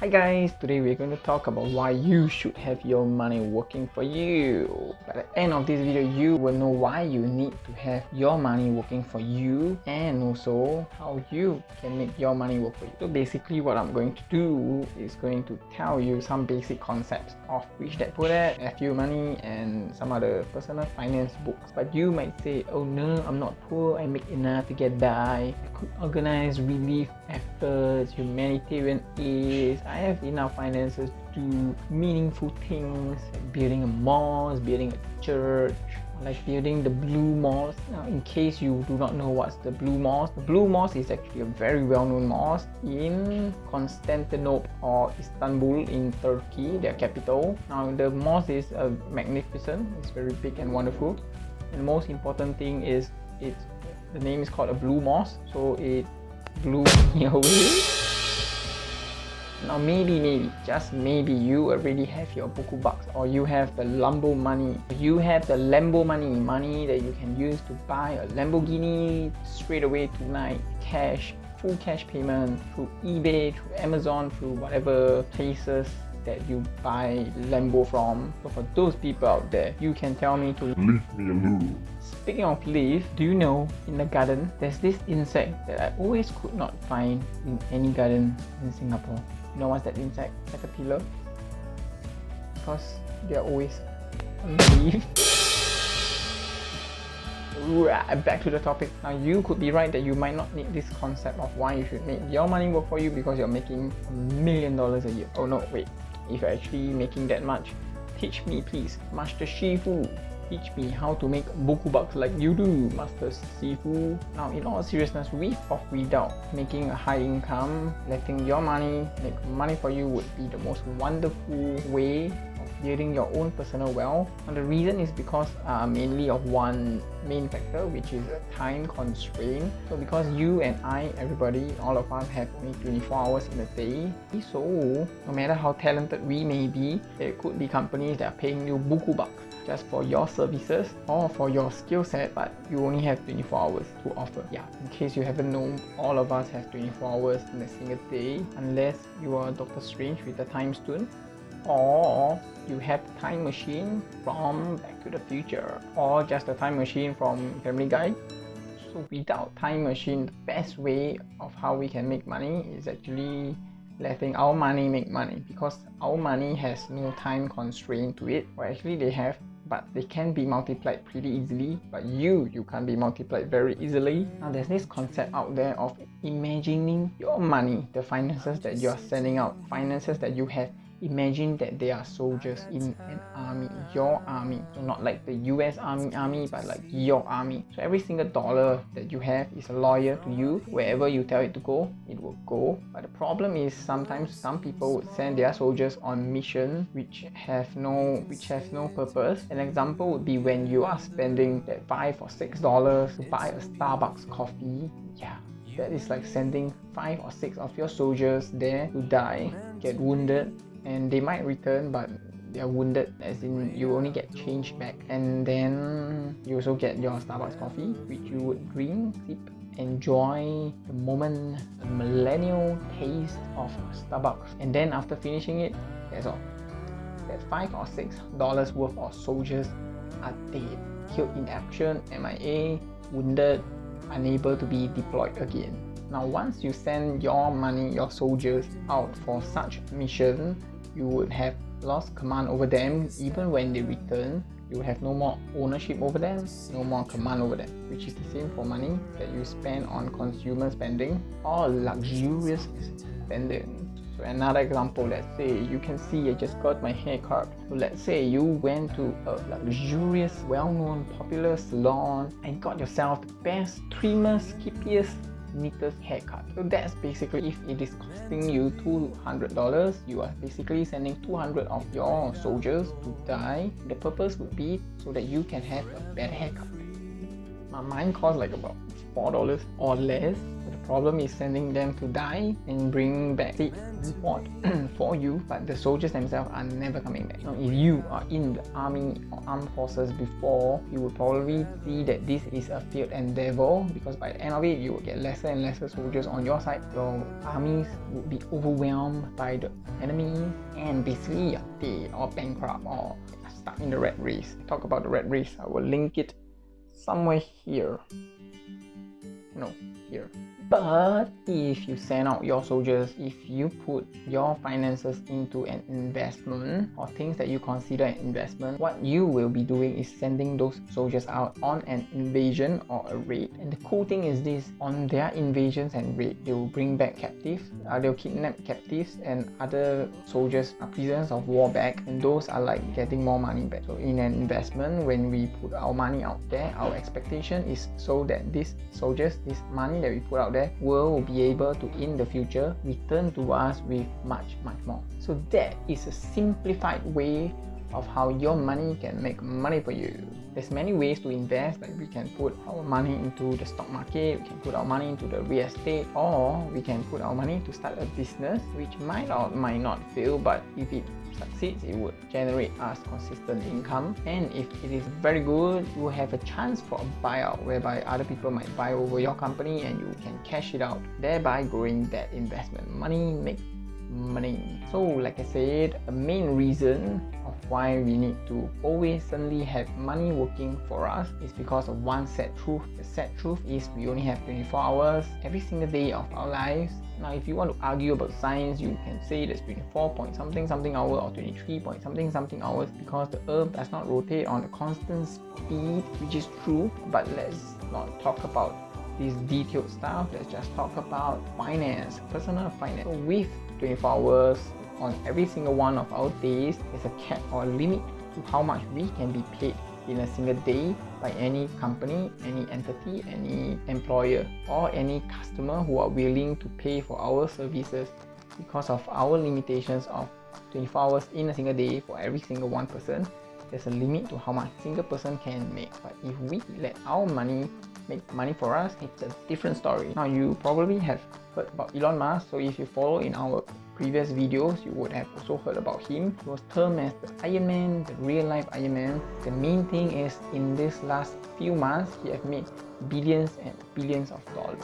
Hi guys, today we're going to talk about why you should have your money working for you. By the end of this video, you will know why you need to have your money working for you and also how you can make your money work for you. So basically what I'm going to do is going to tell you some basic concepts of Rich Dad Poor Dad, FU Money and some other personal finance books. But you might say, oh no, I'm not poor, I make enough to get by. I could organize relief efforts, humanitarian aid. I have enough finances to do meaningful things like building a mosque, building a church, like building the Blue Mosque. Now, in case you do not know what's the Blue Mosque is actually a very well-known mosque in Constantinople or Istanbul in Turkey, their capital. Now, the mosque is magnificent, it's very big and wonderful. And the most important thing is the name is called a Blue Mosque, so it blew me away. Now maybe, just maybe you already have your bookoo bucks, or you have the Lambo money. You have the Lambo money that you can use to buy a Lamborghini straight away tonight, cash, full cash payment through eBay, through Amazon, through whatever places that you buy Lambo from. So for those people out there, you can tell me to leave me alone. Speaking of leaf, do you know in the garden there's this insect that I always could not find in any garden in Singapore? You know what's that insect? Caterpillar? Because they're always on the leaf. Right, back to the topic. Now you could be right that you might not need this concept of why you should make your money work for you because you're making $1 million a year. Oh no, wait. If you're actually making that much, teach me please, Master Shifu. Teach me how to make bookoo bucks like you do, Master Shifu. Now in all seriousness, with or without making a high income, letting your money make money for you would be the most wonderful way of building your own personal wealth. And the reason is because mainly of one main factor, which is a time constraint. So because you and I, everybody, all of us have only 24 hours in a day, so no matter how talented we may be, there could be companies that are paying you bookoo bucks just for your services or for your skill set, but you only have 24 hours to offer. Yeah, in case you haven't known, all of us have 24 hours in a single day, unless you are Doctor Strange with the time stone, or you have the time machine from Back to the Future, or just a time machine from Family Guy. So without time machine, the best way of how we can make money is actually letting our money make money, because our money has no time constraint to it. Or actually they have, but they can be multiplied pretty easily, but you can't be multiplied very easily. Now there's this concept out there of imagining your money, the finances that you're sending out, finances that you have. Imagine that they are soldiers in an army, your army. So not like the US army, but like your army. So every single dollar that you have is loyal to you. Wherever you tell it to go, it will go. But the problem is sometimes some people would send their soldiers on missions which have no purpose. An example would be when you are spending that $5 or $6 to buy a Starbucks coffee. Yeah, that is like sending 5 or 6 of your soldiers there to die, get wounded, and they might return, but they're wounded, as in you only get change back. And then you also get your Starbucks coffee, which you would drink, sip, enjoy the moment, the millennial taste of Starbucks. And then after finishing it, that's all. That $5 or $6 worth of soldiers are dead, killed in action, MIA, wounded, unable to be deployed again. Now once you send your money, your soldiers out for such mission, you would have lost command over them. Even when they return, you will have no more ownership over them, no more command over them, which is the same for money that you spend on consumer spending or luxurious spending. So another example, let's say you can see I just got my hair cut. So let's say you went to a luxurious, well-known, popular salon and got yourself the best, trimmest, hippiest, neatest haircut. So that's basically, if it is costing you $200, you are basically sending 200 of your soldiers to die. The purpose would be so that you can have a better haircut. Mine cost like about $4 or less. But the problem is sending them to die and bring back the reward for you, but the soldiers themselves are never coming back. Now, if you are in the army or armed forces before, you would probably see that this is a failed endeavor, because by the end of it, you will get lesser and lesser soldiers on your side. Your armies would be overwhelmed by the enemy, and basically they are bankrupt or stuck in the rat race. Talk about the rat race, I will link it somewhere here. No, here. But if you send out your soldiers, if you put your finances into an investment or things that you consider an investment, what you will be doing is sending those soldiers out on an invasion or a raid. And the cool thing is this, on their invasions and raid, they will bring back captives, they'll kidnap captives and other soldiers, prisoners of war back, and those are like getting more money back. So in an investment, when we put our money out there, our expectation is so that these soldiers, this money that we put out there, will be able to in the future return to us with much more. So that is a simplified way of how your money can make money for you. There's many ways to invest, like we can put our money into the stock market, we can put our money into the real estate, or we can put our money to start a business which might or might not fail, but if it succeeds, it would generate us consistent income. And if it is very good, you will have a chance for a buyout, whereby other people might buy over your company and you can cash it out, thereby growing that investment. Money makes money. So like I said, the main reason of why we need to always suddenly have money working for us is because of one sad truth. The sad truth is we only have 24 hours every single day of our lives. Now, if you want to argue about science, you can say there's 24 point something hour or 23 point something hours, because the earth does not rotate on a constant speed, which is true. But let's not talk about this detailed stuff. Let's just talk about finance, personal finance. So with 24 hours on every single one of our days, there's a cap or a limit to how much we can be paid in a single day by any company, any entity, any employer, or any customer who are willing to pay for our services. Because of our limitations of 24 hours in a single day for every single one person, there's a limit to how much a single person can make. But if we let our money make money for us, it's a different story. Now, you probably have heard about Elon Musk, so if you follow in our previous videos, you would have also heard about him. He was termed as the Iron Man, the real life Iron Man. The main thing is, in this last few months, he has made billions and billions of dollars.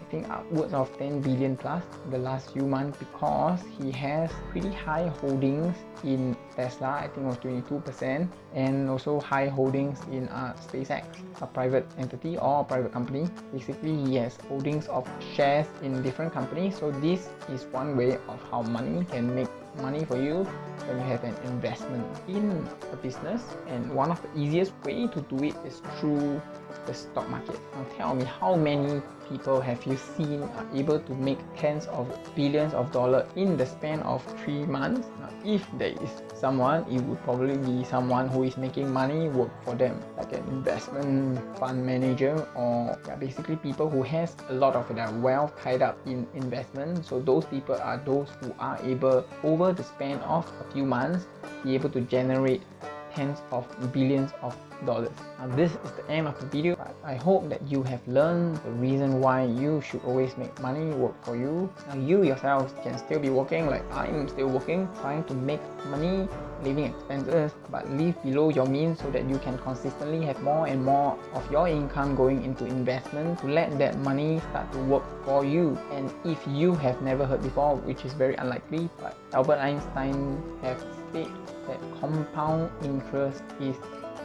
I think upwards of 10 billion plus in the last few months, because he has pretty high holdings in Tesla. I think it was 22%, and also high holdings in SpaceX, a private entity or a private company. Basically, he has holdings of shares in different companies. So this is one way of how money can make money for you when you have an investment in a business. And one of the easiest way to do it is through the stock market. Now tell me, how many people have you seen are able to make tens of billions of dollars in the span of 3 months? Now, if there is someone, it would probably be someone who is making money work for them, like an investment fund manager, or basically people who has a lot of their wealth tied up in investment. So those people are those who are able, over the span of a few months, be able to generate tens of billions of dollars. Now this is the end of the video, but I hope that you have learned the reason why you should always make money work for you. Now you yourselves can still be working, like I'm still working, trying to make money, living expenses, but live below your means so that you can consistently have more and more of your income going into investment to let that money start to work for you. And if you have never heard before, which is very unlikely, but Albert Einstein has said that compound interest is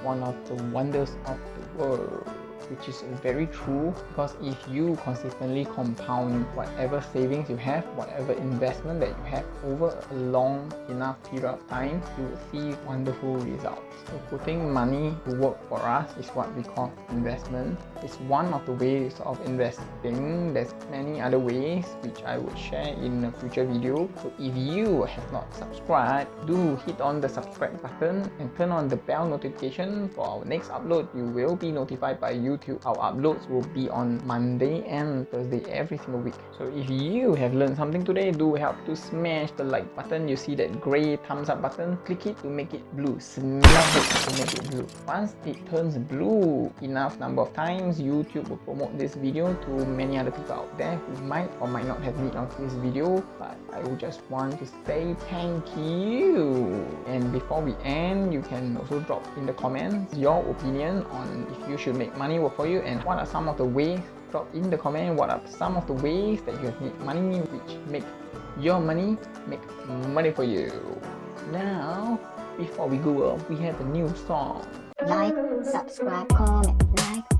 one of the wonders of the world, which is very true, because if you consistently compound whatever savings you have, whatever investment that you have over a long enough period of time, you will see wonderful results. So putting money to work for us is what we call investment. It's one of the ways of investing. There's many other ways which I would share in a future video. So if you have not subscribed, do hit on the subscribe button and turn on the bell notification for our next upload. You will be notified by YouTube YouTube. Our uploads will be on Monday and Thursday every single week. So if you have learned something today, do help to smash the like button. You see that grey thumbs up button? Click it to make it blue. Smash it to make it blue. Once it turns blue enough number of times, YouTube will promote this video to many other people out there who might or might not have need of this video. But I would just want to say thank you. And before we end, you can also drop in the comments your opinion on if you should make money work for you, and what are some of the ways. Drop in the comment what are some of the ways that you have made money which make your money make money for you. Now, before we go up, we have a new song. Like, subscribe, comment, like.